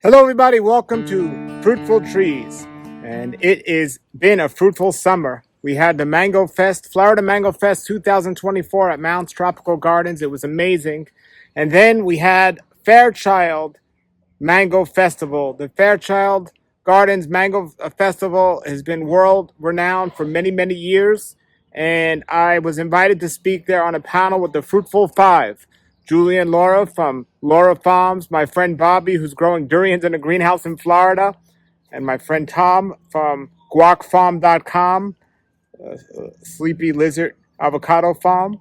Hello, everybody. Welcome to Fruitful Trees. And it has been a fruitful summer. We had the Mango Fest, Florida Mango Fest 2024 at Mounts Tropical Gardens. It was amazing. And then we had Fairchild Mango Festival. The Fairchild Gardens Mango Festival has been world renowned for many, many years. And I was invited to speak there on a panel with the Fruitful Five. Julie and Laura from Laura Farms, my friend Bobby, who's growing durians in a greenhouse in Florida, and my friend Tom from guacfarm.com, Sleepy Lizard Avocado Farm.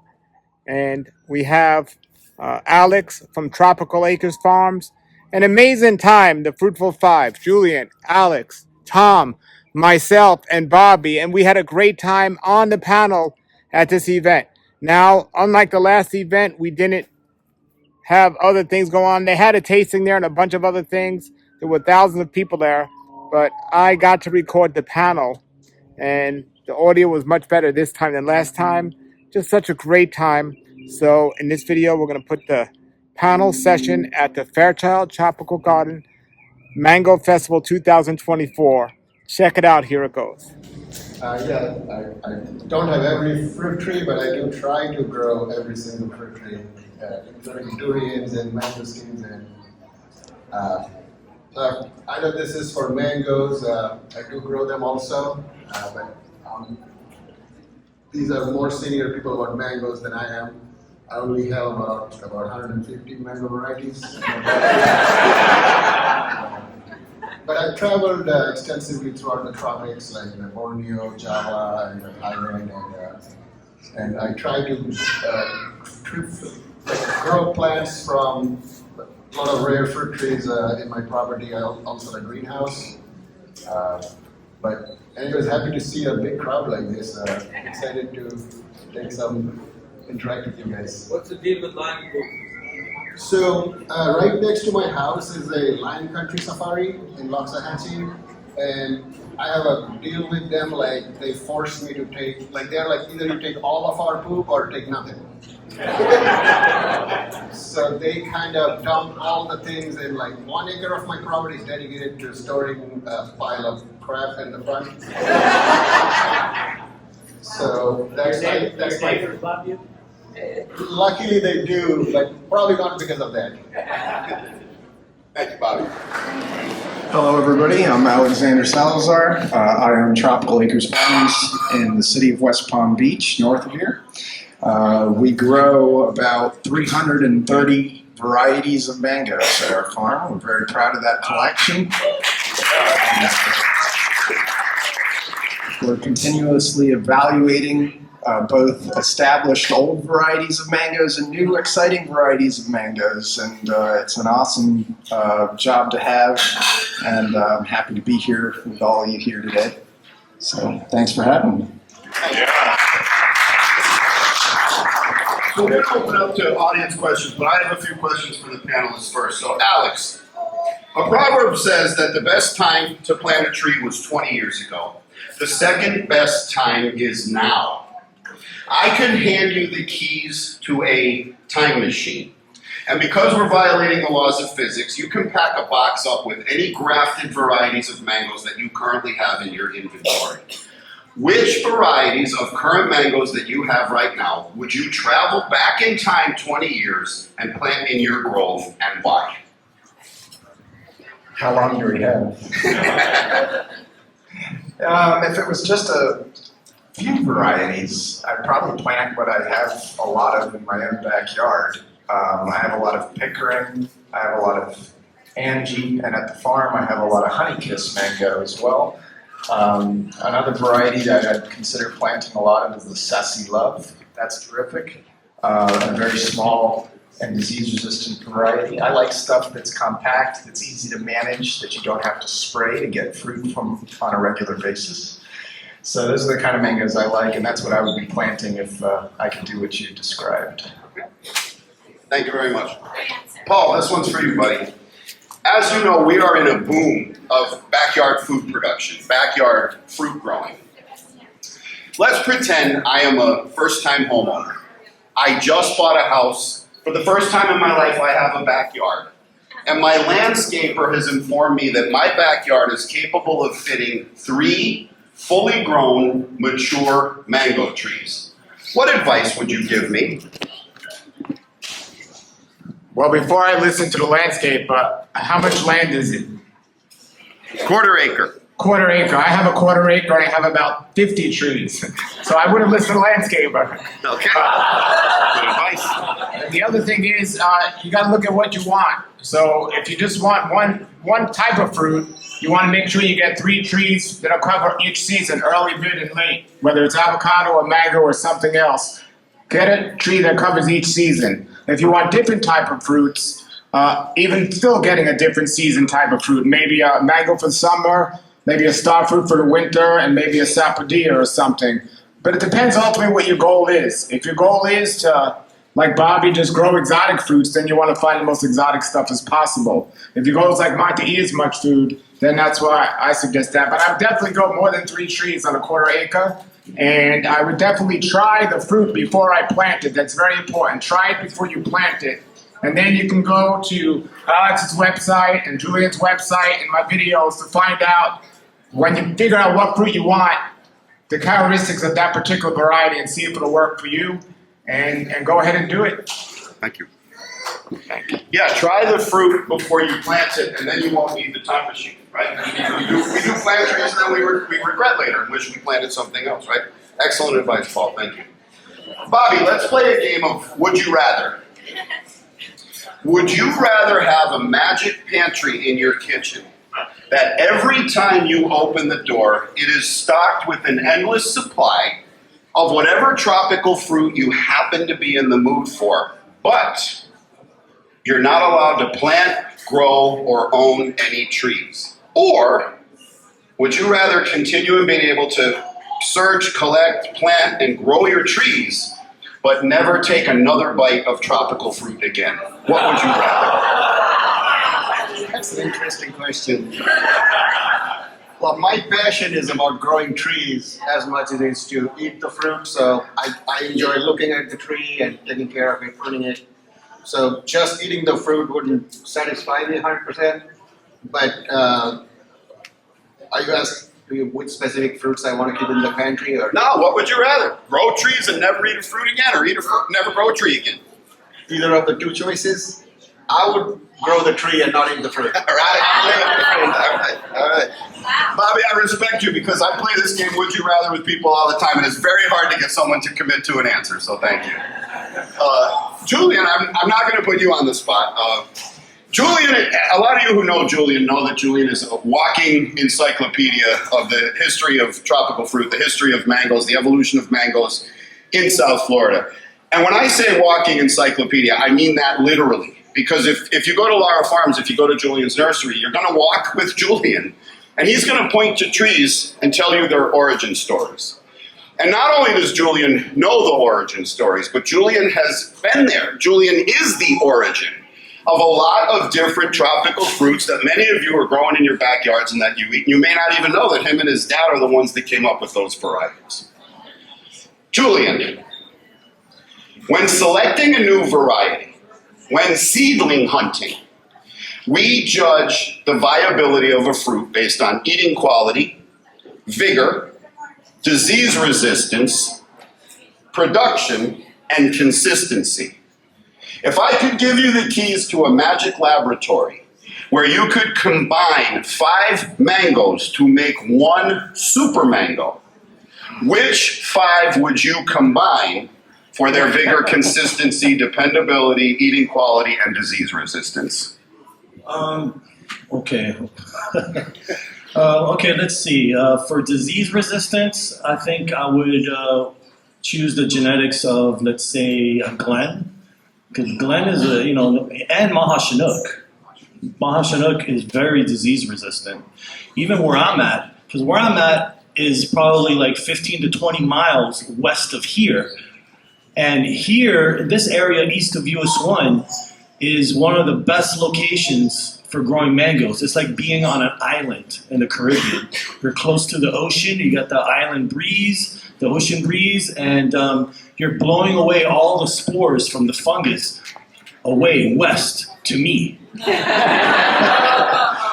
And we have Alex from Tropical Acres Farms. An amazing time, the Fruitful Five, Julian, Alex, Tom, myself, and Bobby. And we had a great time on the panel at this event. Now, unlike the last event, we didn't have other things go on. They had a tasting there and a bunch of other things. There were thousands of people there, but I got to record the panel, and the audio was much better this time than last time. Just such a great time. So in this video, we're going to put the panel session at the Fairchild Tropical Garden Mango Festival 2024. Check it out. Here it goes. I don't have every fruit tree, but I do try to grow every single fruit tree, including durians and mangosteens. So I know this is for mangoes. I do grow them also, but these are more senior people about mangoes than I am. I only have about 150 mango varieties. But I've traveled extensively throughout the tropics, like Borneo, Java, and Thailand, and I try to grow plants from a lot of rare fruit trees in my property. I also have a greenhouse. But anyways, happy to see a big crowd like this. Excited to take some interact with you guys. What's the deal with Lion Group? So right next to my house is a Lion Country Safari in Loxahatchee, and I have a deal with them. Like they force me to take, like they're like either you take all of our poop or take nothing. So they kind of dump all the things in like 1 acre of my property is dedicated to storing a pile of crap in the front. So that's my. Love you. Luckily they do, but probably not because of that. Thank you, Bobby. Hello, everybody. I'm Alexander Salazar. I own Tropical Acres Farms in the city of West Palm Beach, north of here. We grow about 330 varieties of mangoes at our farm. We're very proud of that collection. We're continuously evaluating both established old varieties of mangoes and new exciting varieties of mangoes, and it's an awesome job to have, and I'm happy to be here with all of you here today. So thanks for having me. So we're going to open up to audience questions, but I have a few questions for the panelists first. So Alex, a proverb says that the best time to plant a tree was 20 years ago. The second best time is now. I can hand you the keys to a time machine. And because we're violating the laws of physics, you can pack a box up with any grafted varieties of mangoes that you currently have in your inventory. Which varieties of current mangoes that you have right now would you travel back in time 20 years and plant in your grove, and why? How long do we have? If it was just a few varieties, I'd probably plant what I have a lot of in my own backyard. I have a lot of pickering, I have a lot of Angie, and at the farm I have a lot of honeykiss mango as well. Another variety that I'd consider planting a lot of is the Sassy Love. That's terrific. A very small and disease-resistant variety. I like stuff that's compact, that's easy to manage, that you don't have to spray to get fruit from on a regular basis. So those are the kind of mangoes I like, and that's what I would be planting if I could do what you described. Thank you very much. Paul, this one's for you, buddy. As you know, we are in a boom of backyard food production, backyard fruit growing. Let's pretend I am a first-time homeowner. I just bought a house. For the first time in my life, I have a backyard. and my landscaper has informed me that my backyard is capable of fitting 3 fully grown, mature mango trees. What advice would you give me? Well, before I listen to the landscape, how much land is it? Quarter acre. Quarter acre. I have a quarter acre and I have about 50 trees. So I wouldn't listen to the landscaper. Okay. Good advice. The other thing is, you got to look at what you want. So if you just want one type of fruit, you want to make sure you get 3 trees that'll cover each season, early, mid, and late. Whether it's avocado or mango or something else, get a tree that covers each season. If you want different type of fruits, even still getting a different season type of fruit, maybe a mango for summer, maybe a star fruit for the winter, and maybe a sapodilla or something. But it depends ultimately what your goal is. If your goal is to, like Bobby, just grow exotic fruits, then you want to find the most exotic stuff as possible. If your goal is like mine to eat as much food, then that's why I suggest that. But I would definitely go more than 3 trees on a quarter acre. And I would definitely try the fruit before I plant it. That's very important. Try it before you plant it. And then you can go to Alex's website and Julian's website and my videos to find out, when you figure out what fruit you want, the characteristics of that particular variety and see if it'll work for you. And go ahead and do it. Thank you. Yeah, try the fruit before you plant it, and then you won't need the time machine, right? We do plant trees, and then we regret later and wish we planted something else, right? Excellent advice, Paul. Thank you. Bobby, let's play a game of Would You Rather. Would you rather have a magic pantry in your kitchen that every time you open the door, it is stocked with an endless supply of whatever tropical fruit you happen to be in the mood for, but you're not allowed to plant, grow, or own any trees? Or would you rather continue in being able to search, collect, plant, and grow your trees, but never take another bite of tropical fruit again? What would you rather? That's an interesting question. Well, my passion is about growing trees as much as it is to eat the fruit. So I enjoy looking at the tree and taking care of it, pruning it. So just eating the fruit wouldn't satisfy me 100%. But are you asking which specific fruits I want to keep in the pantry? Or No, what would you rather? Grow trees and never eat a fruit again, or eat a fruit, never grow a tree again? either of the 2 choices? I would grow the tree and not eat the fruit. All right. All right. Bobby, I respect you because I play this game Would You Rather with people all the time, and it's very hard to get someone to commit to an answer, so thank you. Julian, I'm not going to put you on the spot. Julian, a lot of you who know Julian know that Julian is a walking encyclopedia of the history of tropical fruit, the history of mangoes, the evolution of mangoes in South Florida. And when I say walking encyclopedia, I mean that literally. Because if you go to Lara Farms, if you go to Julian's nursery, you're going to walk with Julian, and he's going to point to trees and tell you their origin stories. And not only does Julian know the origin stories, but Julian has been there. Julian is the origin of a lot of different tropical fruits that many of you are growing in your backyards and that you eat. You may not even know that him and his dad are the ones that came up with those varieties. Julian, when selecting a new variety, when seedling hunting, we judge the viability of a fruit based on eating quality, vigor, disease resistance, production, and consistency. If I could give you the keys to a magic laboratory where you could combine 5 mangoes to make 1 super mango, which 5 would you combine for their vigor, consistency, dependability, eating quality, and disease resistance? Okay. Okay, let's see. For disease resistance, I think I would choose the genetics of, let's say, Glen. Because Glen is and Maha Chinook. Maha Chinook is very disease resistant. Even where I'm at, because where I'm at is probably like 15 to 20 miles west of here. And here, this area east of US 1 is one of the best locations for growing mangoes. It's like being on an island in the Caribbean. You're close to the ocean, you got the island breeze, the ocean breeze, and you're blowing away all the spores from the fungus. away west to me.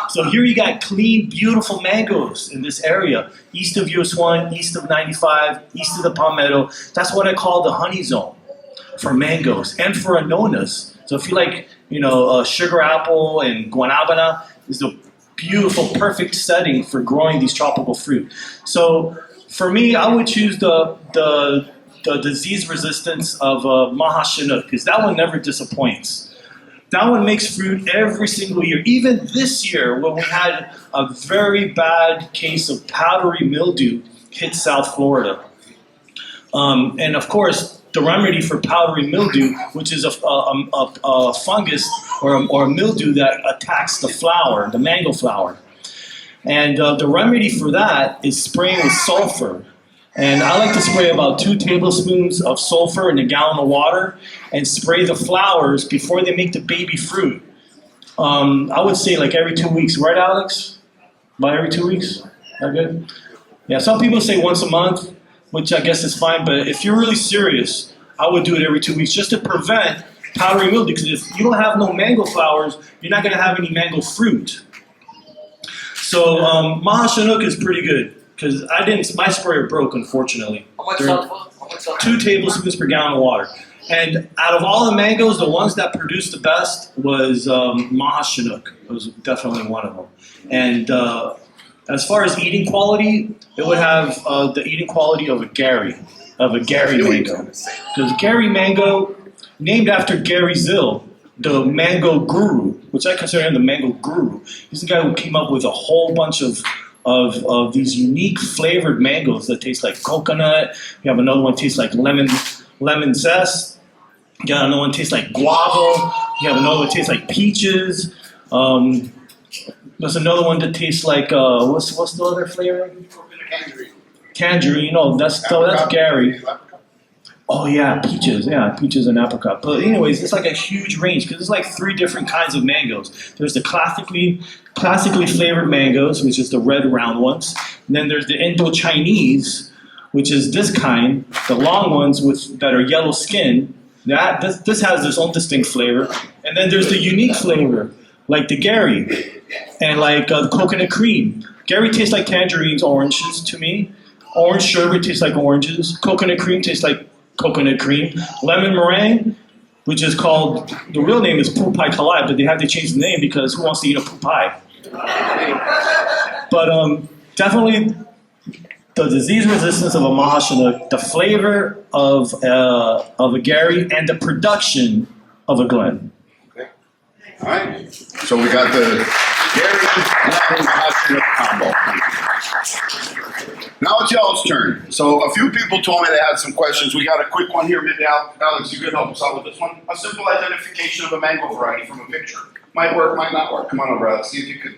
So here you got clean, beautiful mangoes in this area, east of US 1, east of 95, east of the Palmetto. That's what I call the honey zone for mangoes and for anonas. So if you like, sugar apple and guanabana, is a beautiful, perfect setting for growing these tropical fruit. So for me, I would choose the disease resistance of Maha Chinook, because that one never disappoints. That one makes fruit every single year. Even this year, when we had a very bad case of powdery mildew hit South Florida. And of course, the remedy for powdery mildew, which is a fungus or a mildew that attacks the flower, the mango flower. And the remedy for that is spraying with sulfur. And I like to spray about 2 tablespoons of sulfur in a gallon of water and spray the flowers before they make the baby fruit. I would say like every 2 weeks, right, Alex? About every 2 weeks? That good? Yeah, some people say once a month, which I guess is fine, but if you're really serious, I would do it every 2 weeks just to prevent powdery mildew, because if you don't have no mango flowers, you're not going to have any mango fruit. So Maha Chinook is pretty good. Because my sprayer broke, unfortunately. How much sulfur? 2 tablespoons per gallon of water. And out of all the mangoes, the ones that produced the best was Maha Chinook. It was definitely one of them. And as far as eating quality, it would have the eating quality of a Gary mango. Because Gary mango, named after Gary Zill, the mango guru, which I consider him the mango guru. He's the guy who came up with a whole bunch of these unique flavored mangoes that taste like coconut. You have another one that tastes like lemon zest. You got another one that tastes like guava. You have another one that tastes like peaches. There's another one that tastes like what's the other flavor? Tangerine. Oh, that's Gary. Oh yeah, peaches and apricot. But anyways, it's like a huge range because there's like 3 different kinds of mangoes. There's the classically flavored mangoes, which is the red round ones. And then there's the Indo-Chinese, which is this kind, the long ones that are yellow skin. This has its own distinct flavor. And then there's the unique flavor, like the Gary, and like coconut cream. Gary tastes like tangerines, oranges to me. Orange sherbet tastes like oranges. Coconut cream tastes like coconut cream. Lemon meringue, which is called, the real name is Poo Pie Kalai, but they had to change the name because who wants to eat a poo pie? But definitely the disease resistance of a Maha Chinook, the flavor of a Gary, and the production of a Glen. Okay. All right. So we got the Gary Maha Chinook combo. Now it's y'all's turn. So a few people told me they had some questions. We got a quick one here. Maybe Alex, you could help us out with this one. A simple identification of a mango variety from a picture. Might work, might not work. Come on over, Alex. See if you could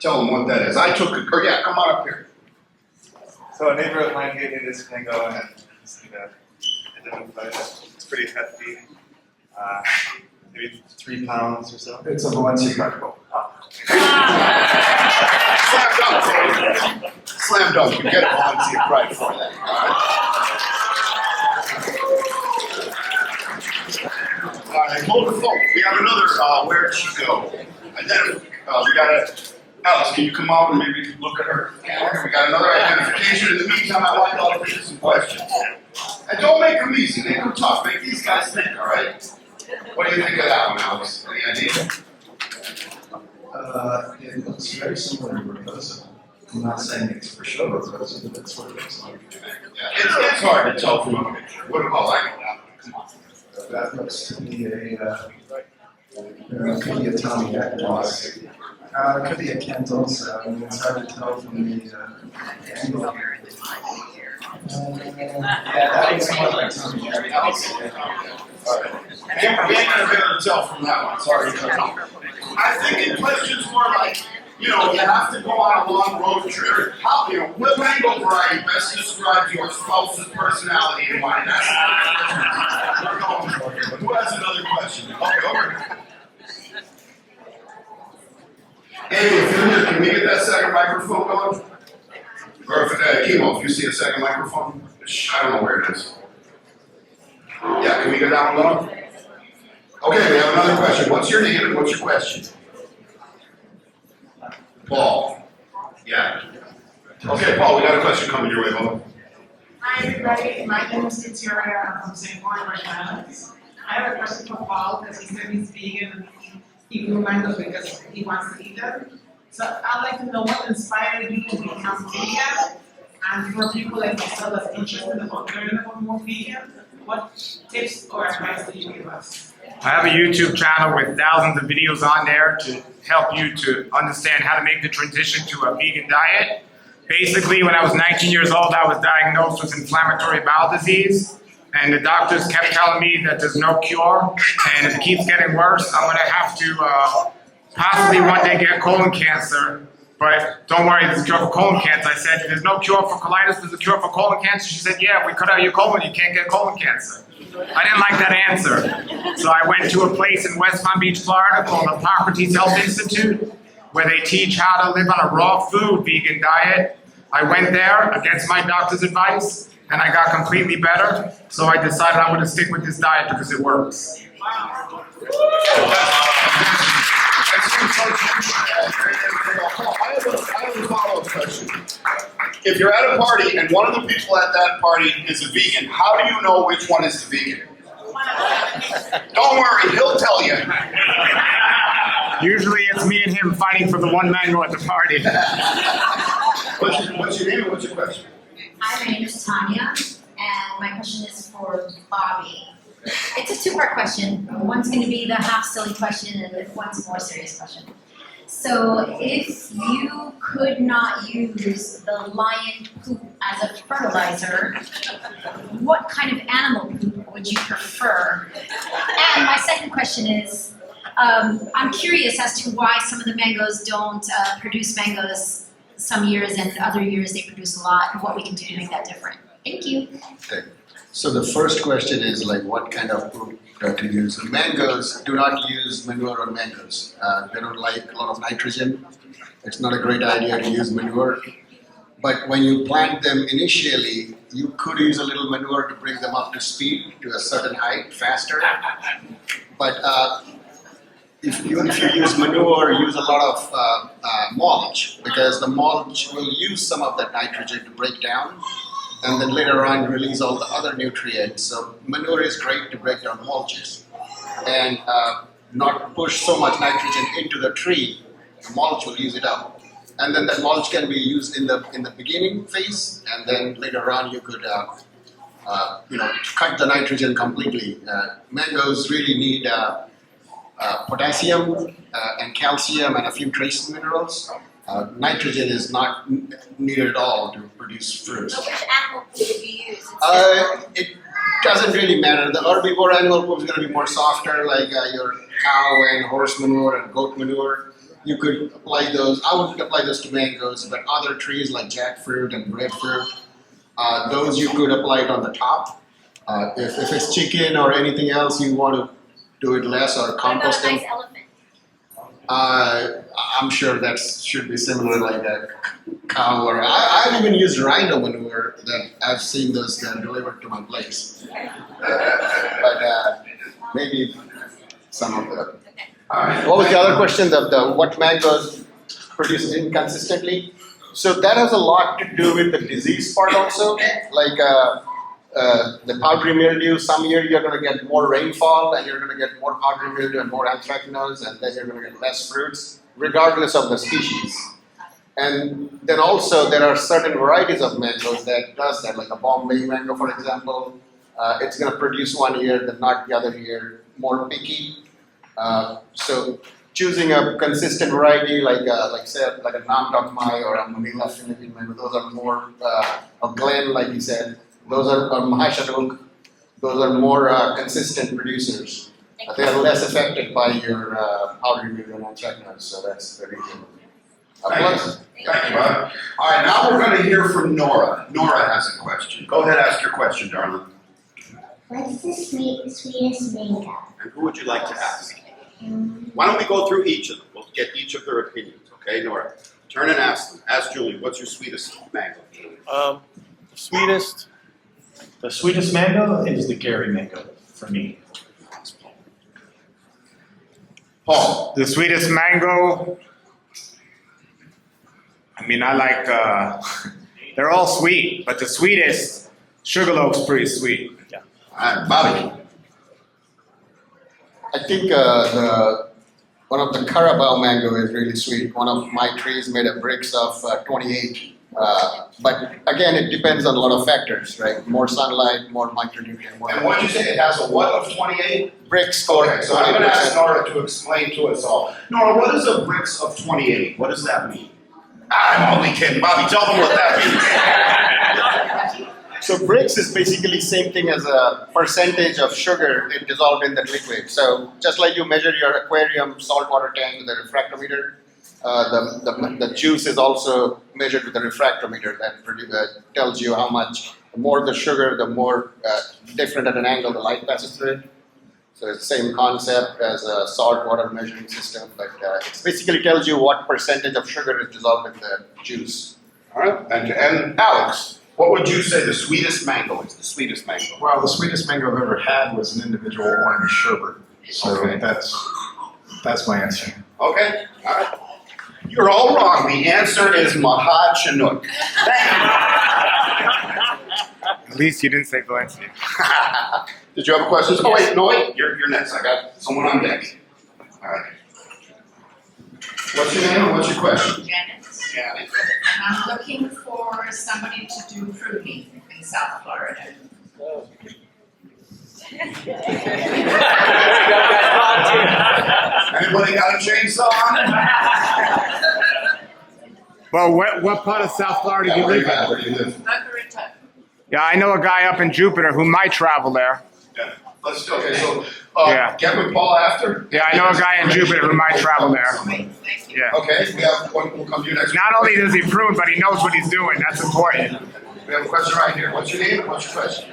tell them what that is. Come on up here. So a neighbor of mine gave me this mango and just need to identify it. It's pretty hefty. Maybe 3 pounds or so. It's a Valencia Cargo. Slam dunk. You get Valencia pride for that. All right, hold the phone. We have another, where'd she go? We got Alex, can you come out and maybe look at her camera? We got another identification. In the meantime, I'd like to ask you some questions. And don't make them easy, make them tough. Make these guys think, all right? What do you think of that one, Alex? Any idea? It looks very similar to Rosa. I'm not saying it's for sure Rosa, but that's what it looks like. Yeah, it's hard to tell from a picture. What about that? Come on. That looks to be could be a Tommy Atkins. It could be a Kent also. I mean, it's hard to tell from the angle here. That looks more like Tommy Atkins. All right. We ain't gonna be able to tell from that one. Sorry. I think the question's more like, you have to go on a long road trip. What mango variety best describes your spouse's personality and why? That's what we're going for here. But who has another question? Okay, over. Hey, if you're here, can we get that second microphone going? Or if Kimo, if you see a second microphone, I don't know where it is. Yeah, can we get that one going? Okay, we have another question. What's your name and what's your question? Paul. Yeah. Okay, Paul, we got a question coming your way, Paul. Hi, everybody. My name is Victoria. I'm from St. Paul, Massachusetts. I have a question for Paul because he said he's vegan and he grew mangoes because he wants to eat them. So I'd like to know what inspired you to become vegan, and for people like myself that's interested in learning about more vegan, what tips or advice do you give us? I have a YouTube channel with thousands of videos on there to help you to understand how to make the transition to a vegan diet. Basically, when I was 19 years old, I was diagnosed with inflammatory bowel disease, and the doctors kept telling me that there's no cure, and if it keeps getting worse, I'm gonna have to possibly one day get colon cancer. But don't worry, there's a cure for colon cancer. I said, there's no cure for colitis, there's a cure for colon cancer. She said, yeah, if we cut out your colon, you can't get colon cancer. I didn't like that answer. So I went to a place in West Palm Beach, Florida called the Hippocrates Health Institute, where they teach how to live on a raw food vegan diet. I went there against my doctor's advice, and I got completely better. So I decided I'm gonna stick with this diet because it works. Wow. I have a follow-up question. If you're at a party and one of the people at that party is a vegan, how do you know which one is the vegan? Don't worry, he'll tell you. Usually it's me and him fighting for the one mango at the party. What's your name and what's your question? Hi, my name is Tanya, and my question is for Bobby. It's a two-part question. One's going to be the half silly question, and one's a more serious question. So, if you could not use the lion poop as a fertilizer, what kind of animal poop would you prefer? And my second question is, I'm curious as to why some of the mangoes don't produce mangoes some years, and other years they produce a lot, and what we can do to make that different. Thank you. Okay. So the first question is like what kind of food to use. Mangoes do not use manure on mangoes. They don't like a lot of nitrogen. It's not a great idea to use manure. But when you plant them initially, you could use a little manure to bring them up to speed to a certain height faster. But if you use manure, use a lot of mulch, because the mulch will use some of that nitrogen to break down, and then later on release all the other nutrients. So manure is great to break down mulches and not push so much nitrogen into the tree. The mulch will use it up, and then that mulch can be used in the beginning phase, and then later on you could cut the nitrogen completely. Mangoes really need potassium and calcium and a few trace minerals. Nitrogen is not needed at all to produce fruits. So which animal poop would you use? It doesn't really matter. The herbivore animal poop is going to be more softer, like your cow and horse manure and goat manure. You could apply those. I wouldn't apply those to mangoes, but other trees like jackfruit and breadfruit, those you could apply it on the top. If it's chicken or anything else, you want to do it less or What about a composting. nice elephant? I'm sure that should be similar like a cow, or I've even used rhino manure that I've seen those delivered to my place. But maybe some of them. What was the other question? The what mangoes produce inconsistently? So that has a lot to do with the disease part also. Like the powdery mildew, some year you're going to get more rainfall and you're going to get more powdery mildew and more anthracnose, and then you're going to get less fruits, regardless of the species. And then also there are certain varieties of mangoes that does that, like a Bombay mango, for example. It's going to produce one year, then not the other year, more picky. So choosing a consistent variety like a Nam Dok Mai or a Manila Philippine mango, those are more a Glen, like you said. Those are Mahashaduk. Those are more consistent producers. They are less affected by your powdery mildew and anthracnose, so that's the reason. Thank you, Bob. All right, now we're going to hear from Nora. Nora has a question. Go ahead, ask your question, darling. What's the sweetest mango? And who would you like to ask? Why don't we go through each of them? We'll get each of their opinions, okay, Nora? Turn and ask them. Ask Julie, what's your sweetest mango? The sweetest mango is the Gary mango for me. Paul. The sweetest mango. I mean, I like, they're all sweet, but the sweetest, Sugarloaf's pretty sweet. Yeah. Bobby. I think one of the Carabao mango is really sweet. One of my trees made of bricks of 28. But again, it depends on a lot of factors, right? More sunlight, more micronutrient. More And what did you say? It has a what of 28? bricks. Okay, so I'm going to ask Nora to explain to us all. Nora, what is a bricks of 28? What does that mean? I'm only kidding. Bobby, tell them what that means. So bricks is basically same thing as a percentage of sugar dissolved in the liquid. So just like you measure your aquarium saltwater tank with a refractometer, the juice is also measured with a refractometer that tells you how much. The more the sugar, the more different at an angle the light passes through it. So it's the same concept as a saltwater measuring system, but it basically tells you what percentage of sugar is dissolved in the juice. All right, and Alex, what would you say the sweetest mango is? The sweetest mango. Well, the sweetest mango I've ever had was an individual orange sherbet. So Okay. that's my answer. Okay, all right. You're all wrong. The answer is Mahad Chinook. At least you didn't say Valencia. Did you have a question? Oh wait, no wait, you're next. I got someone on deck. All right. What's your name and what's your question? Janet. Janet. I'm looking for somebody to do pruning in South Florida. Anybody got a chainsaw on? Well, what part of South Florida do you live in? Where do you live? Boca Raton. Yeah, I know a guy up in Jupiter who might travel there. Yeah. Let's okay. So Yeah. get with Paul after. Yeah, I know a guy in Jupiter who might travel there. Great, thank you. Yeah. Okay, we have one. We'll come to you next. Not only does he prune, but he knows what he's doing. That's important. We have a question right here. What's your name and what's your question?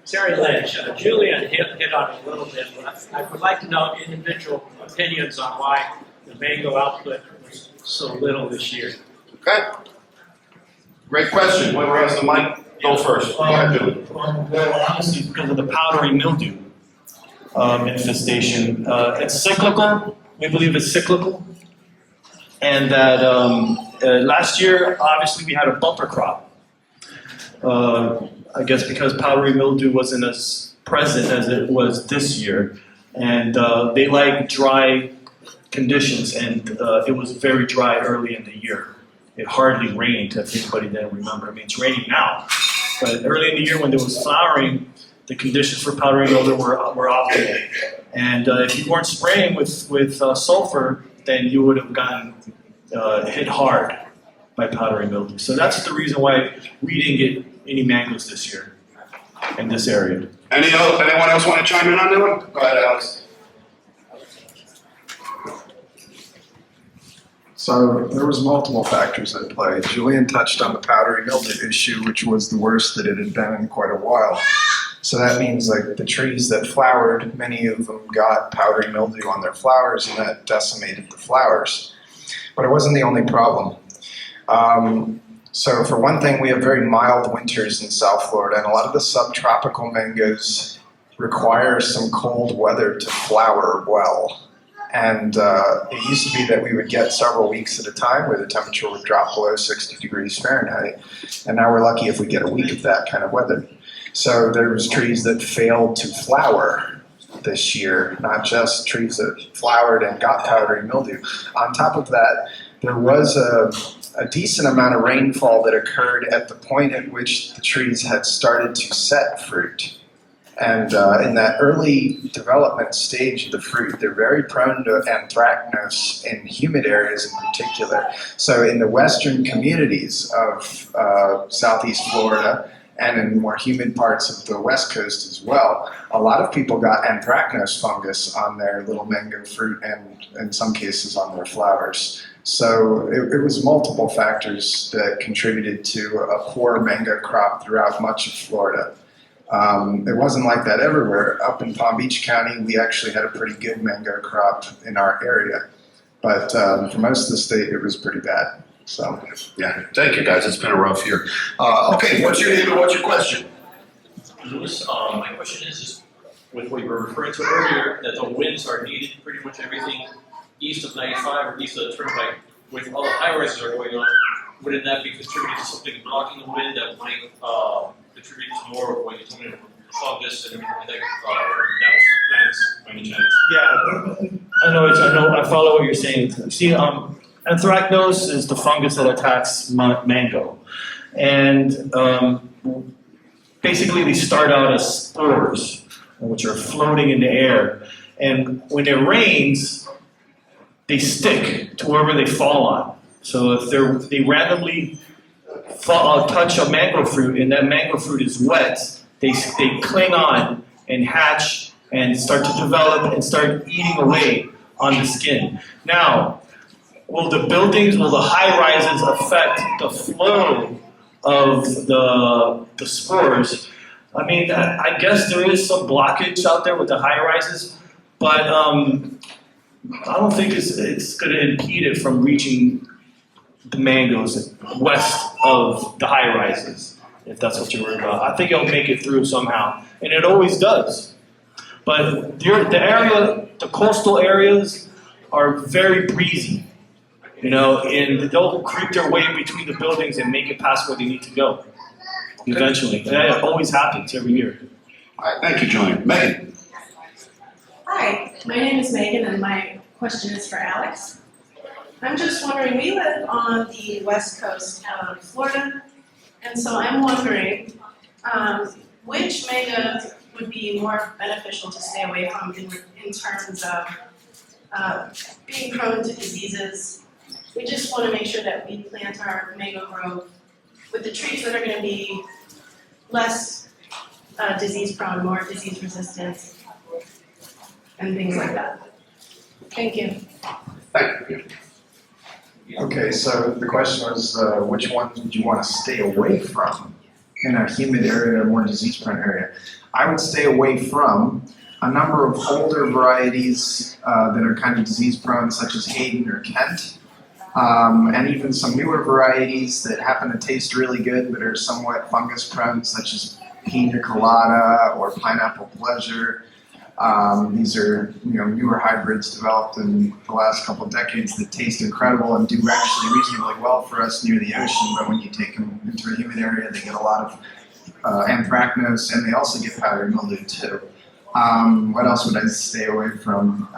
Terry Lynch, Julian hit on it a little bit, but I would like to know individual opinions on why the mango output was so little this year. Okay. Great question. Whoever has the mic, go first. Go ahead, Julie. Well, honestly, because of the powdery mildew infestation. It's cyclical. We believe it's cyclical. And that last year, obviously, we had a bumper crop. I guess because powdery mildew wasn't as present as it was this year. And they like dry conditions, and it was very dry early in the year. It hardly rained, if anybody didn't remember. I mean, it's raining now. But early in the year when there was flowering, the conditions for powdery mildew were optimal. And if you weren't spraying with sulfur, then you would have gotten hit hard by powdery mildew. So that's the reason why we didn't get any mangoes this year in this area. Anyone else want to chime in on that one? Go ahead, Alex. So there was multiple factors at play. Julian touched on the powdery mildew issue, which was the worst that it had been in quite a while. So that means like the trees that flowered, many of them got powdery mildew on their flowers, and that decimated the flowers. But it wasn't the only problem. So for one thing, we have very mild winters in South Florida, and a lot of the subtropical mangoes require some cold weather to flower well. And it used to be that we would get several weeks at a time where the temperature would drop below 60 degrees Fahrenheit. And now we're lucky if we get a week of that kind of weather. So there was trees that failed to flower this year, not just trees that flowered and got powdery mildew. On top of that, there was a decent amount of rainfall that occurred at the point at which the trees had started to set fruit. And in that early development stage of the fruit, they're very prone to anthracnose in humid areas in particular. So in the western communities of southeast Florida and in more humid parts of the west coast as well, a lot of people got anthracnose fungus on their little mango fruit and in some cases on their flowers. So it was multiple factors that contributed to a poor mango crop throughout much of Florida. It wasn't like that everywhere. Up in Palm Beach County, we actually had a pretty good mango crop in our area. But for most of the state, it was pretty bad. So Yeah, thank you guys. It's been a rough year. Okay, what's your name and what's your question? Louis, my question is with what you were referring to earlier, that the winds are needed pretty much everything east of 95 or east of the turnpike, with all the high rises are going on, wouldn't that be contributing to something blocking the wind that might contribute to more of what you told me, fungus and everything like that, damage plants by any chance? Yeah, I follow what you're saying. See, anthracnose is the fungus that attacks mango. And basically they start out as spores, which are floating in the air. And when it rains, they stick to wherever they fall on. So if they randomly touch a mango fruit and that mango fruit is wet, they cling on and hatch and start to develop and start eating away on the skin. Now, will the high rises affect the flow of the spores? I mean, I guess there is some blockage out there with the high rises, but I don't think it's going to impede it from reaching the mangoes west of the high rises, if that's what you're worried about. I think it'll make it through somehow, and it always does. But the coastal areas are very breezy, you know, and they'll creep their way between the buildings and make it past where they need to go eventually. And that always happens every year. All right, thank you, Julian. Megan. Hi, my name is Megan and my question is for Alex. I'm just wondering, we live on the west coast of Florida, and so I'm wondering which mango would be more beneficial to stay away from in terms of being prone to diseases. We just want to make sure that we plant our mango grove with the trees that are going to be less disease prone, more disease resistant, and things like that. Thank you. Thank you. Okay, so the question was, which ones would you want to stay away from in a humid area or more disease-prone area? I would stay away from a number of older varieties that are kind of disease-prone, such as Hayden or Kent, and even some newer varieties that happen to taste really good but are somewhat fungus-prone, such as Pina Colada or Pineapple Pleasure. These are newer hybrids developed in the last couple of decades that taste incredible and do actually reasonably well for us near the ocean, but when you take them into a humid area, they get a lot of anthracnose, and they also get powdery mildew too. What else would I stay away from?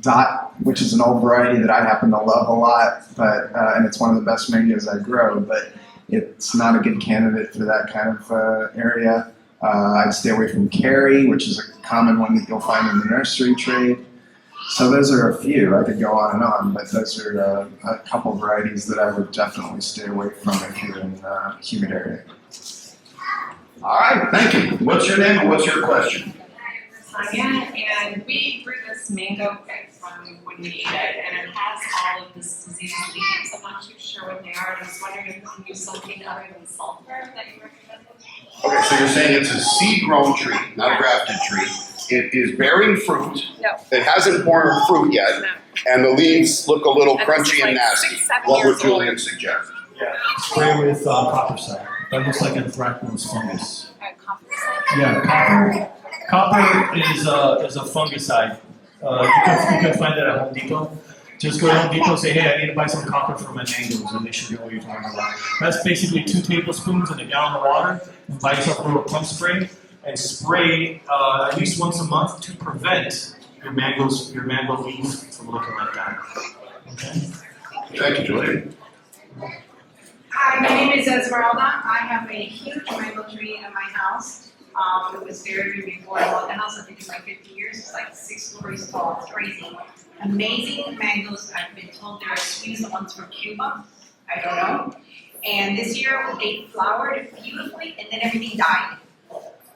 Dot, which is an old variety that I happen to love a lot, but and it's one of the best mangoes I grow, but it's not a good candidate for that kind of area. I'd stay away from Carry, which is a common one that you'll find in the nursery trade. So those are a few. I could go on, but those are a couple varieties that I would definitely stay away from if you're in a humid area. All right, thank you. What's your name and what's your question? Sonia, and we grew this mango when we ate it, and it has all of this disease leaves. I'm not too sure what they are, and I was wondering if you can use something other than sulfur that you recommend. Okay, so you're saying it's a seed-grown tree, not a grafted tree. It is bearing fruit. Yep. It hasn't borne fruit yet, and the leaves look a little crunchy and nasty. 6-7 What would years old. Julian suggest? Yeah, spray with copper side. That looks like anthracnose fungus. Yeah, copper is a fungicide. You can find that at Home Depot. Just go to Home Depot and say, hey, I need to buy some copper for my mangoes, and they should know what you're talking about. That's basically 2 tablespoons in a gallon of water. And buy yourself a little pump spray and spray at least once a month to prevent your mango leaf from looking like that. Okay. Thank you, Julian. Hi, my name is Esmeralda. I have a huge mango tree in my house. It was buried before I bought the house. I think it's like 50 years. It's like 6 stories tall. It's crazy. Amazing mangoes. I've been told they're as sweet as the ones from Cuba. I don't know. And this year they flowered beautifully, and then everything died.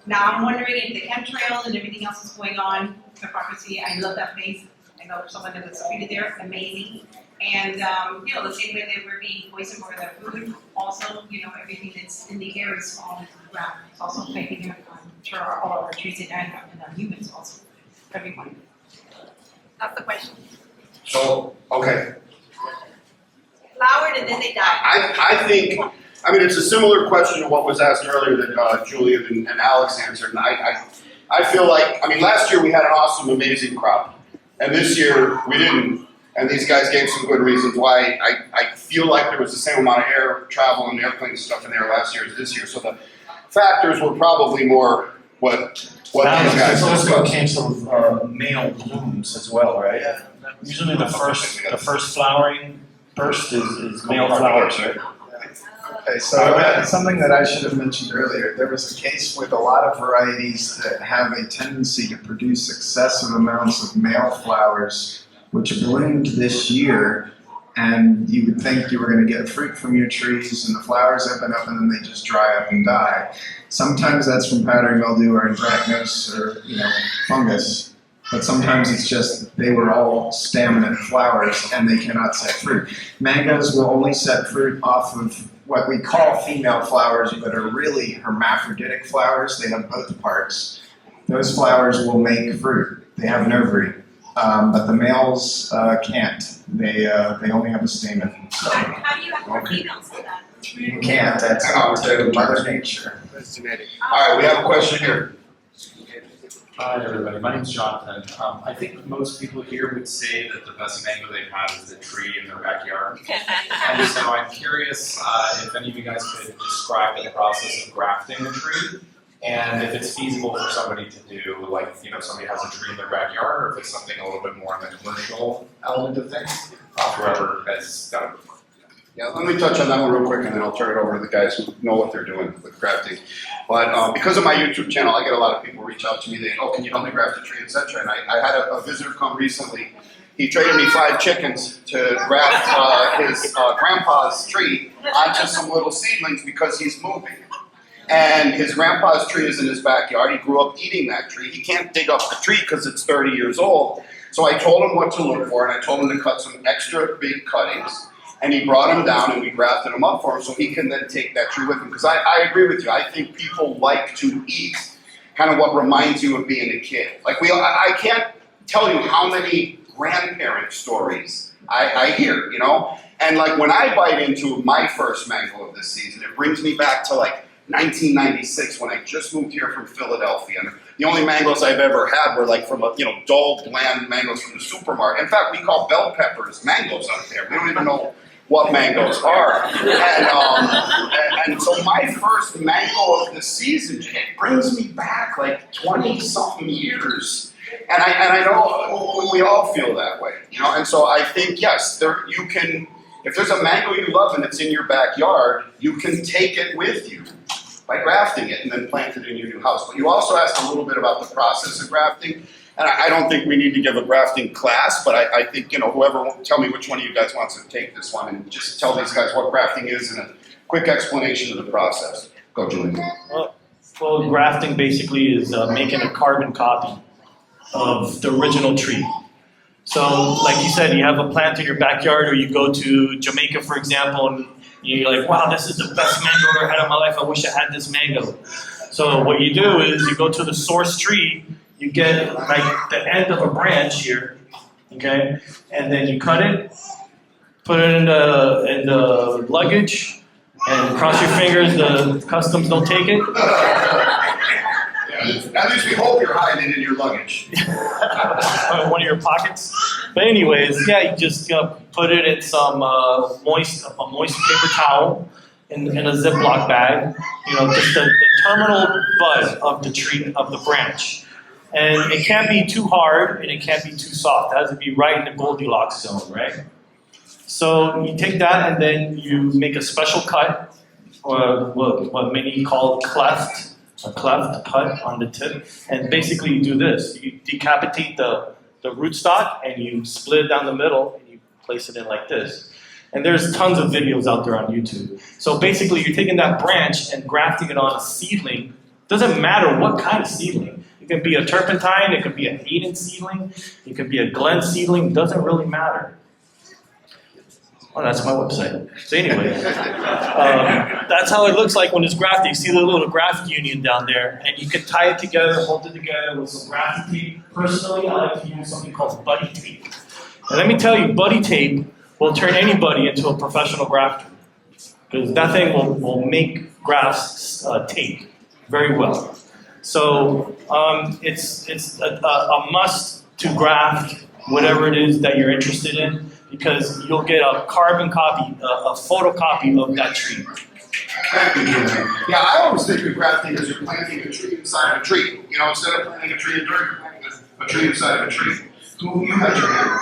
Now I'm wondering if the chemtrails and everything else is going on. Hypocrisy. I love that face. I know someone that was treated there. Amazing. And the same way that we're being poisoned for the food, also, everything that's in the air is falling to the ground. It's also affecting all of our trees and humans also. Everyone. That's the question. So, okay. Flowered and then they died. I think, it's a similar question to what was asked earlier that Julian and Alex answered, and I I feel like, I mean, last year we had an awesome, amazing crop. And this year we didn't. And these guys gave some good reasons why. I feel like there was the same amount of air travel and airplane stuff in there last year as this year. So the factors were probably more what these guys It's also a discussed. case of male blooms as well, right? Yeah. Usually the first flowering burst is male flowers, right? Okay, so something that I should have mentioned earlier, there was a case with a lot of varieties that have a tendency to produce excessive amounts of male flowers, which bloomed this year, and you would think you were going to get fruit from your trees, and the flowers open up, and then they just dry up and die. Sometimes that's from powdery mildew or anthracnose or fungus, but sometimes it's just they were all staminate flowers and they cannot set fruit. Mangoes will only set fruit off of what we call female flowers, but are really hermaphroditic flowers. They have both parts. Those flowers will make fruit. They have an ovary, but the males can't. They only have a stamen. So How do you have females for that? you can't. That's up to Mother Nature. That's genetic. All right, we have a question here. Hi everybody, my name's Jonathan. I think most people here would say that the best mango they've had is the tree in their backyard. And so I'm curious if any of you guys could describe the process of grafting a tree, and if it's feasible for somebody to do, like, somebody has a tree in their backyard, or if it's something a little bit more on the commercial element of things, whoever has done it before. Yeah, let me touch on that one real quick, and then I'll turn it over to the guys who know what they're doing with grafting. But because of my YouTube channel, I get a lot of people reach out to me. They, can you help me graft a tree, etc. And I had a visitor come recently. He traded me 5 chickens to graft his grandpa's tree onto some little seedlings because he's moving. And his grandpa's tree is in his backyard. He grew up eating that tree. He can't dig up the tree because it's 30 years old. So I told him what to look for, and I told him to cut some extra big cuttings. And he brought him down, and we grafted him up for him so he can then take that tree with him. Because I agree with you. I think people like to eat kind of what reminds you of being a kid. Like I can't tell you how many grandparent stories I hear, And like when I bite into my first mango of this season, it brings me back to like 1996 when I just moved here from Philadelphia. And the only mangoes I've ever had were like from dull, bland mangoes from the supermarket. In fact, we call bell peppers mangoes out there. We don't even know what mangoes are. And so my first mango of the season, it brings me back like 20-something years. And I know we all feel that way, And so I think, yes, you can, if there's a mango you love and it's in your backyard, you can take it with you by grafting it and then plant it in your new house. But you also asked a little bit about the process of grafting. And I don't think we need to give a grafting class, but I think, whoever, tell me which one of you guys wants to take this one and just tell these guys what grafting is and a quick explanation of the process. Go, Julian. Well, grafting basically is making a carbon copy of the original tree. So, like you said, you have a plant in your backyard, or you go to Jamaica, for example, and you're like, wow, this is the best mango I've ever had in my life. I wish I had this mango. So what you do is you go to the source tree, you get like the end of a branch here, okay, and then you cut it, put it in the luggage, and cross your fingers the customs don't take it. At least we hope you're hiding it in your luggage. One of your pockets. But anyways, yeah, you just put it in some moist paper towel in a Ziploc bag. Just the terminal bud of the tree, of the branch. And it can't be too hard and it can't be too soft. It has to be right in the Goldilocks zone, right? So you take that and then you make a special cut, or what many call a cleft cut on the tip. And basically you do this. You decapitate the rootstock and you split it down the middle and you place it in like this. And there's tons of videos out there on YouTube. So basically you're taking that branch and grafting it on a seedling. Doesn't matter what kind of seedling. It can be a turpentine, it could be a Hayden seedling, it could be a Glen seedling, doesn't really matter. Oh, that's my website. So anyway, that's how it looks like when it's grafted. You see the little graft union down there, and you can tie it together, hold it together with some grafting tape. Personally, I like to use something called buddy tape. And let me tell you, buddy tape will turn anybody into a professional grafter, because that thing will make grafts tape very well. So it's a must to graft whatever it is that you're interested in, because you'll get a carbon copy, a photocopy of that tree. Thank you, Jimmy. Yeah, I always think of grafting as you're planting a tree inside of a tree. You know, instead of planting a tree in dirt, you're planting a tree inside of a tree. Who you had your hand?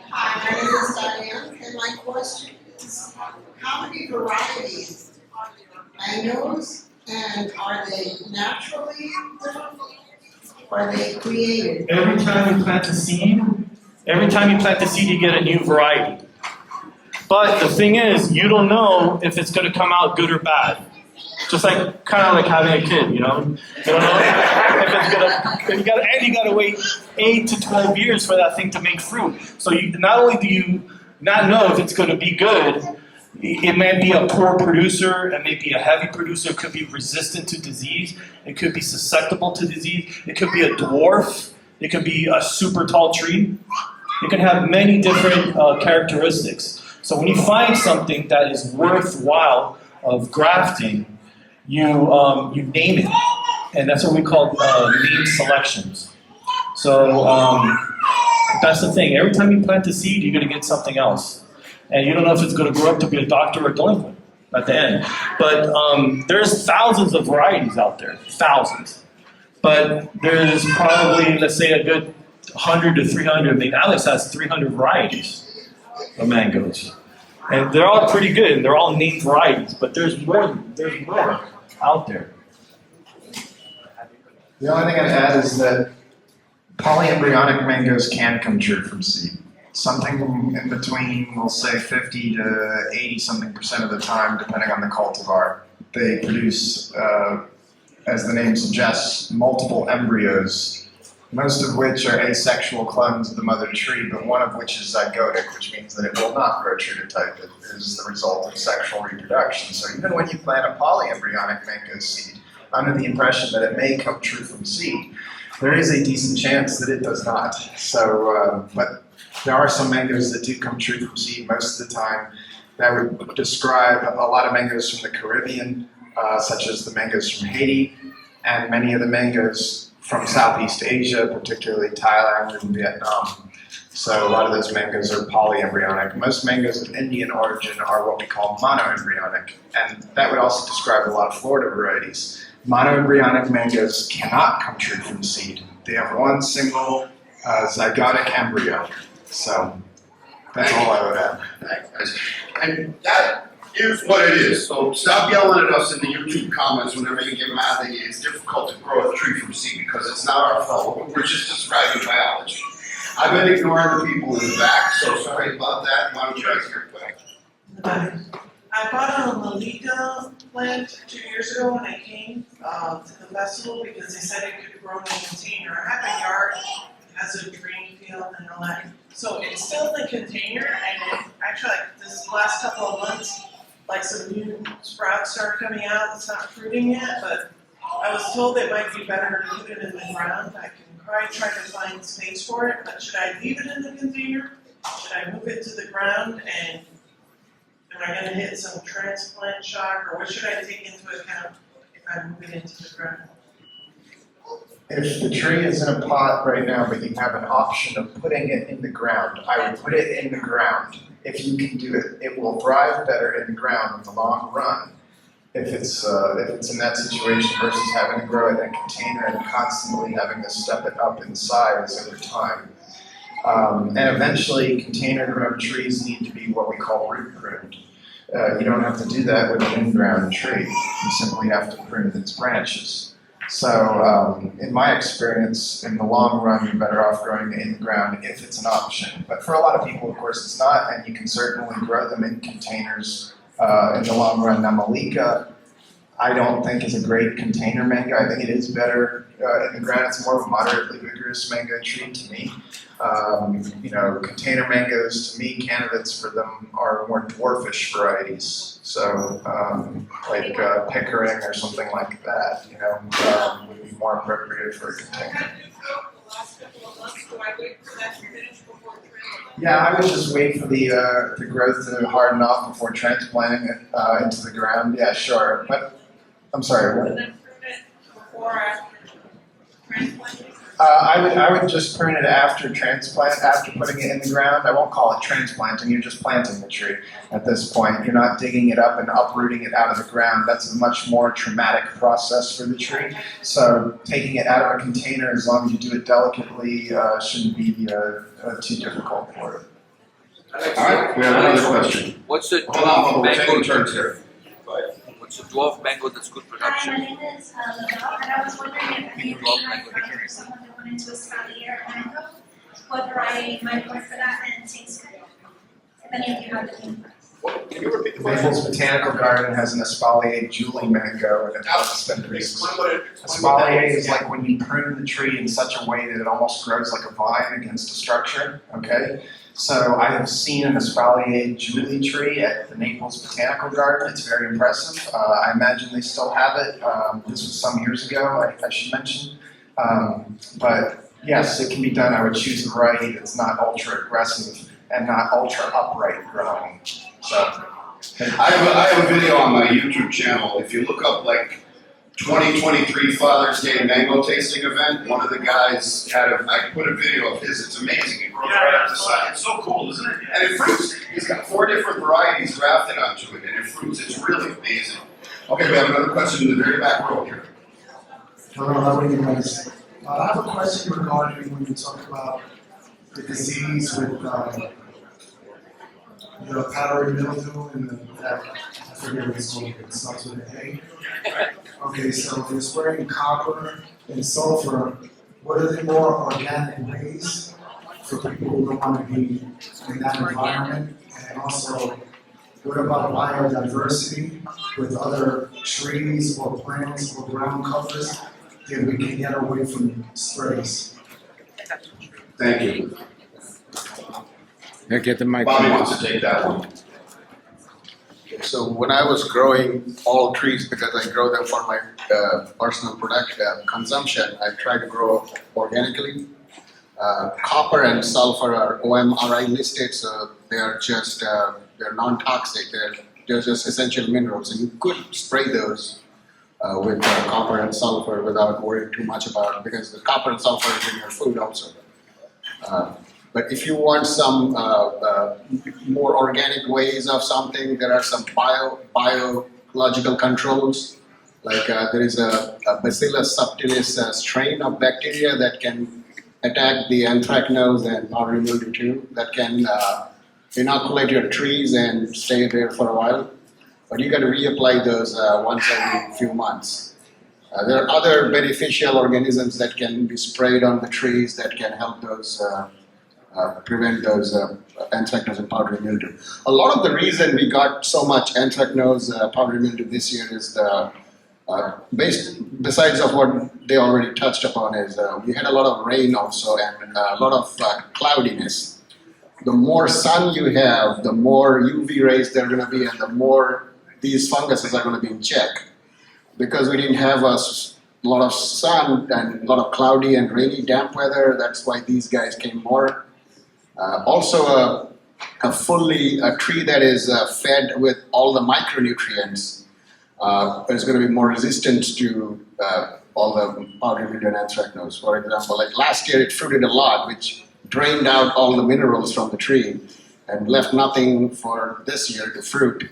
Hi, my name is Diane, and my question is, how many varieties are mangoes, and are they naturally different, or are they created? Every time you plant a seed, you get a new variety. But the thing is, you don't know if it's going to come out good or bad. Just like, kind of like having a kid, you know? You don't know if it's going to, and you got to wait 8 to 12 years for that thing to make fruit. So you, not only do you not know if it's going to be good, it may be a poor producer, it may be a heavy producer, it could be resistant to disease, it could be susceptible to disease, it could be a dwarf, it could be a super tall tree. It can have many different characteristics. So when you find something that is worthwhile of grafting, you name it, and that's what we call name selections. So that's the thing. Every time you plant a seed, you're going to get something else, and you don't know if it's going to grow up to be a doctor or a delinquent at the end. But there's thousands of varieties out there, thousands. But there's probably, let's say, a good 100 to 300. I mean, Alex has 300 varieties of mangoes. And they're all pretty good, and they're all named varieties, but there's more out there. The only thing I'd add is that polyembryonic mangoes can come true from seed. Something in between, we'll say 50 to 80-something% of the time, depending on the cultivar. They produce, as the name suggests, multiple embryos, most of which are asexual clones of the mother tree, but one of which is zygotic, which means that it will not grow true to type. It is the result of sexual reproduction. So even when you plant a polyembryonic mango seed, under the impression that it may come true from seed, there is a decent chance that it does not. So, but there are some mangoes that do come true from seed most of the time. That would describe a lot of mangoes from the Caribbean, such as the mangoes from Haiti, and many of the mangoes from Southeast Asia, particularly Thailand and Vietnam. So a lot of those mangoes are polyembryonic. Most mangoes of Indian origin are what we call monoembryonic, and that would also describe a lot of Florida varieties. Monoembryonic mangoes cannot come true from seed. They have one single zygotic embryo. So that's all I would add. Thanks. And that is what it is. So stop yelling at us in the YouTube comments whenever you get mad that it's difficult to grow a tree from seed, because it's not our fault. We're just describing biology. I've been ignoring the people in the back, so sorry about that. Why don't you guys hear it? I bought a Malika plant 2 years ago when I came to the festival, because they said it could grow in a container. I have a yard, it has a drain field and all that. So it's still in the container, and it, actually like this last couple of months, like some new sprouts started coming out. It's not fruiting yet, but I was told it might be better to put it in the ground. I can probably try to find space for it, but should I leave it in the container? Should I move it to the ground, and am I gonna hit some transplant shock, or what should I take into account if I move it into the ground? If the tree is in a pot right now, but you have an option of putting it in the ground, I would put it in the ground. If you can do it, it will thrive better in the ground in the long run. If it's in that situation versus having to grow it in a container and constantly having to step it up in size over time. And eventually, container-grown trees need to be what we call root pruned. You don't have to do that with an in-ground tree. You simply have to prune its branches. So, in my experience, in the long run, you're better off growing it in the ground if it's an option. But for a lot of people, of course, it's not, and you can certainly grow them in containers in the long run. Now, Malika, I don't think is a great container mango. I think it is better in the ground. It's more of a moderately vigorous mango tree to me. Container mangoes, to me, candidates for them are more dwarfish varieties. So, like Pickering or something like that, would be more appropriate for a container. Yeah, I would just wait for the growth to harden off before transplanting it into the ground. Yeah, sure. But I'm sorry, what? And then prune it before or after transplanting? I would just prune it after transplant, after putting it in the ground. I won't call it transplanting, you're just planting the tree at this point. You're not digging it up and uprooting it out of the ground. That's a much more traumatic process for the tree. So taking it out of a container, as long as you do it delicately, shouldn't be too difficult for it. All right, we have another question. What's the Hold on, we're mango? taking turns here. What's the dwarf mango that's good Hi, my production? name is Lavelle, and I was wondering if any of you had for someone that went into a Spalier mango, what variety might work for that and taste good. If any of you have the name. Can you repeat the Naples question? Botanical Garden has an espalier Julie mango, and it's been pretty. Explain what it Espalier is like when you prune the tree in such a way that it almost grows like a vine against a structure, okay? So I have seen an espalier Julie tree at the Naples Botanical Garden. It's very impressive. I imagine they still have it. This was some years ago, I should mention. But yes, it can be done. I would choose a variety that's not ultra aggressive and not ultra upright growing. So I have a video on my YouTube channel. If you look up like 2023 Father's Day mango tasting event, one of the guys I put a video of his. It's amazing. It grows right up the side. It's so cool, isn't it? And it fruits. He's got 4 different varieties grafted onto it, and it fruits. It's really amazing. Okay, we have another question in the very back row here. Hello, how are you guys? I have a question regarding when you talk about the disease with the powdery mildew and I forget what it's called, it starts with an A. Okay, so if you're spraying copper and sulfur, what are the more organic ways for people who don't want to be in that environment? And also, what about biodiversity with other trees or plants or ground covers that we can get away from sprays? Thank you. Here, get the mic. Bobby wants to take that one. So when I was growing all trees, because I grow them for my personal consumption, I try to grow organically. Copper and sulfur are OMRI listed, so they are just they're non-toxic. They're just essential minerals, and you could spray those with copper and sulfur without worrying too much about it, because the copper and sulfur is in your food also. But if you want some more organic ways of something, there are some biological controls. Like there is a Bacillus subtilis strain of bacteria that can attack the anthracnose and powdery mildew too, that can inoculate your trees and stay there for a while. But you got to reapply those once every few months. There are other beneficial organisms that can be sprayed on the trees that can help those prevent those anthracnose and powdery mildew. A lot of the reason we got so much anthracnose, powdery mildew this year is besides of what they already touched upon, is we had a lot of rain also and a lot of cloudiness. The more sun you have, the more UV rays there are going to be, and the more these funguses are going to be in check. Because we didn't have a lot of sun and a lot of cloudy and rainy damp weather, that's why these guys came more. Also, a tree that is fed with all the micronutrients is going to be more resistant to all the powdery mildew and anthracnose. For example, like last year it fruited a lot, which drained out all the minerals from the tree and left nothing for this year to fruit.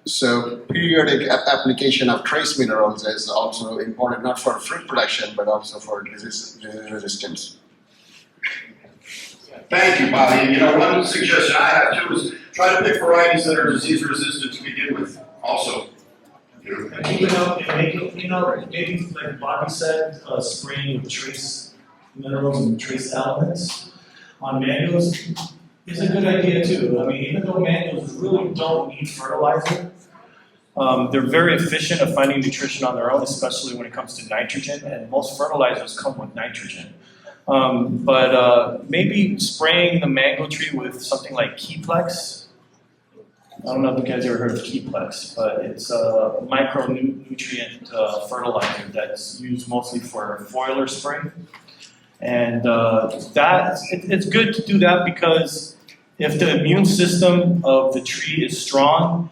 So periodic application of trace minerals is also important, not for fruit production, but also for disease resistance. Thank you, Bobby. You know, one suggestion I have too is try to pick varieties that are disease resistant to begin with. Also, And keep it up and make it, maybe like Bobby said, spraying with trace minerals and trace elements on mangoes is a good idea too. I mean, even though mangoes really don't need fertilizer, they're very efficient at finding nutrition on their own, especially when it comes to nitrogen, and most fertilizers come with nitrogen. But maybe spraying the mango tree with something like Keyplex. I don't know if you guys ever heard of Keyplex, but it's a micronutrient fertilizer that's used mostly for foliar spraying. And it's good to do that because if the immune system of the tree is strong,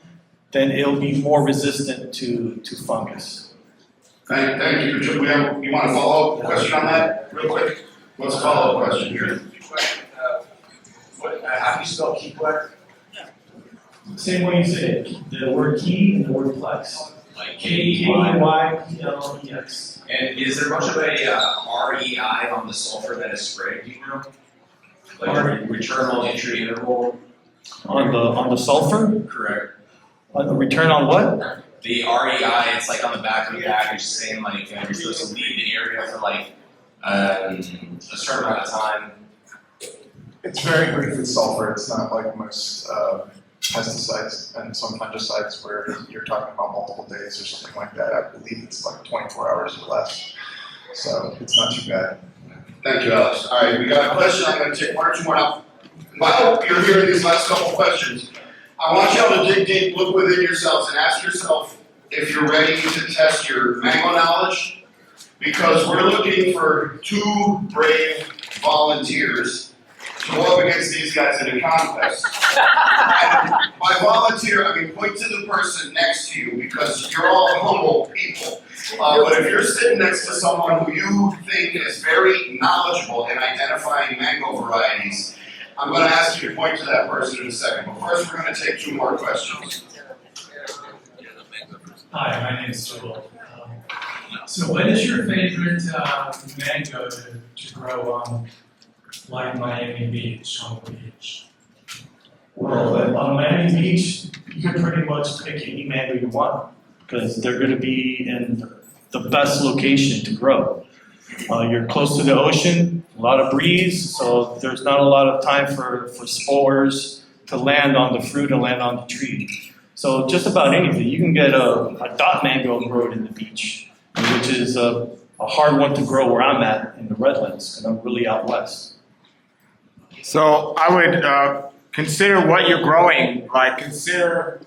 then it'll be more resistant to fungus. Thank you. You want a follow-up question on that, real quick? What's a follow-up question here? How do you spell keeplex? Same way you say it, the word key and the word plex. Like K-E-Y-P-L-E-X. And is there much of a REI on the sulfur that is sprayed, do you know? Like return on entry interval? On the sulfur? Correct. On the return on what? The REI, it's like on the back of the package saying like you're supposed to leave the area for like a certain amount of time. It's very brief with sulfur. It's not like most pesticides and some fungicides where you're talking about multiple days or something like that. I believe it's like 24 hours or less. So it's not too bad. Thank you, Alex. All right, we got a question. I'm going to take one or two more now. While you're hearing these last couple questions, I want y'all to dig deep, look within yourselves, and ask yourself if you're ready to test your mango knowledge, because we're looking for 2 brave volunteers to go up against these guys in a contest. And by volunteer, I mean point to the person next to you, because you're all humble people. But if you're sitting next to someone who you think is very knowledgeable in identifying mango varieties, I'm going to ask you to point to that person in a second. But first, we're going to take 2 more questions. Hi, my name is Joel. So what is your favorite mango to grow on, like Miami Beach, on the beach? Well, on Miami Beach, you can pretty much pick any mango you want because they're going to be in the best location to grow. You're close to the ocean, a lot of breeze, so there's not a lot of time for spores to land on the fruit and land on the tree. So just about anything. You can get a dot mango grown in the beach, which is a hard one to grow where I'm at in the Redlands, and I'm really out west. So I would consider what you're growing, like consider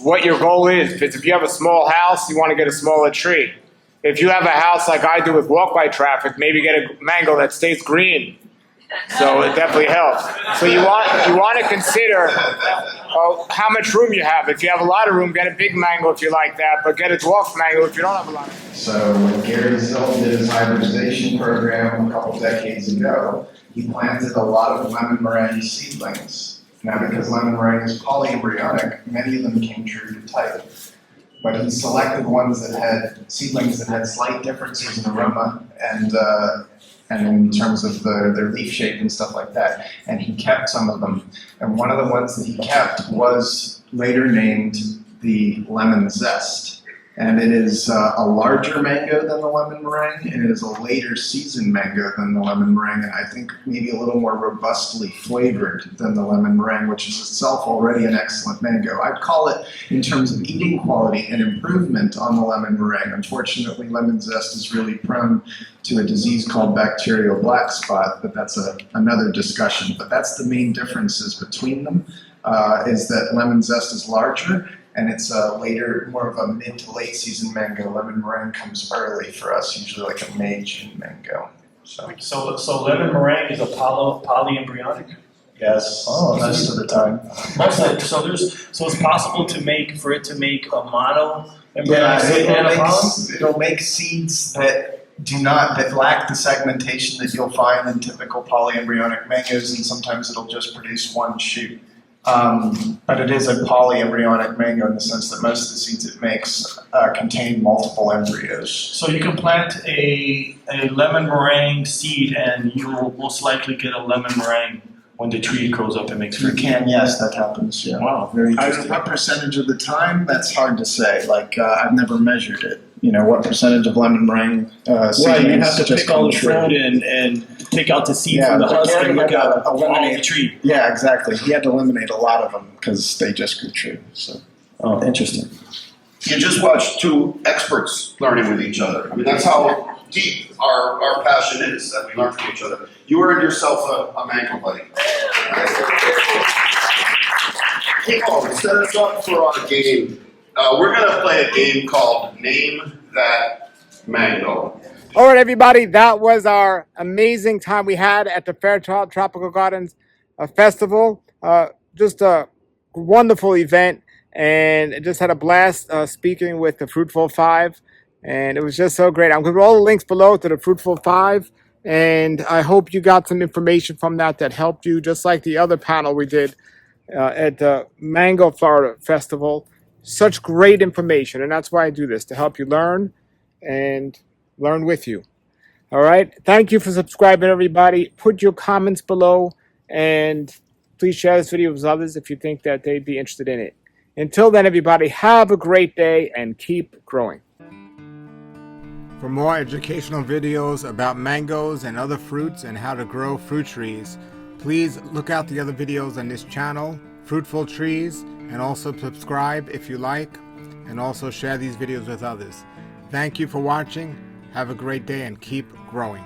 what your goal is. If you have a small house, you want to get a smaller tree. If you have a house like I do with walk-by traffic, maybe get a mango that stays green. So it definitely helps. So you want to consider how much room you have. If you have a lot of room, get a big mango if you like that, but get a dwarf mango if you don't have a lot of room. So when Gary Zilton did his hybridization program a couple decades ago, he planted a lot of lemon meringue seedlings. Now because lemon meringue is polyembryonic, many of them came true to type. But he selected ones that had seedlings that had slight differences in aroma and in terms of their leaf shape and stuff like that. And he kept some of them. And one of the ones that he kept was later named the lemon zest. And it is a larger mango than the lemon meringue, and it is a later season mango than the lemon meringue, and I think maybe a little more robustly flavored than the lemon meringue, which is itself already an excellent mango. I'd call it, in terms of eating quality, an improvement on the lemon meringue. Unfortunately, lemon zest is really prone to a disease called bacterial black spot, but that's another discussion. But that's the main differences between them, is that lemon zest is larger, and it's a later, more of a mid to late season mango. Lemon meringue comes early for us, usually like a May, June mango. So lemon meringue is a polyembryonic? Yes, most of the time. So it's possible for it to make a mono Yeah, embryonic it'll make seeds that lack the segmentation that you'll find in typical polyembryonic mangoes, and sometimes it'll just produce one shoot. But it is a polyembryonic mango in the sense that most of the seeds it makes contain multiple embryos. So you can plant a lemon meringue seed and you'll most likely get a lemon meringue when the tree grows up and makes fruit. You can, yes, that happens. Yeah. Wow, very interesting. What percentage of the time? That's hard to say. Like I've never measured it. You know, what percentage of lemon meringue seeds right, you have to just pick all the true. fruit and take out the seed from the husk and look at all the tree. Yeah, exactly. He had to eliminate a lot of them because they just grew true. So, oh, interesting. You just watched 2 experts learning with each other. I mean, that's how deep our passion is, that we learn from each other. You earned yourself a mango buddy. People, set us up for our game. We're going to play a game called Name That Mango. All right, everybody, that was our amazing time we had at the Fairchild Tropical Gardens Festival. Just a wonderful event. and just had a blast speaking with the Fruitful Five, and it was just so great. I'm going to put all the links below to the Fruitful Five, and I hope you got some information from that helped you, just like the other panel we did at the Mango Florida Festival. Such great information, and that's why I do this, to help you learn and learn with you. All right. Thank you for subscribing, everybody. Put your comments below, and please share this video with others if you think that they'd be interested in it. Until then, everybody, have a great day and keep growing. For more educational videos about mangoes and other fruits and how to grow fruit trees, please look out the other videos on this channel, Fruitful Trees, and also subscribe if you like, and also share these videos with others. Thank you for watching. Have a great day and keep growing.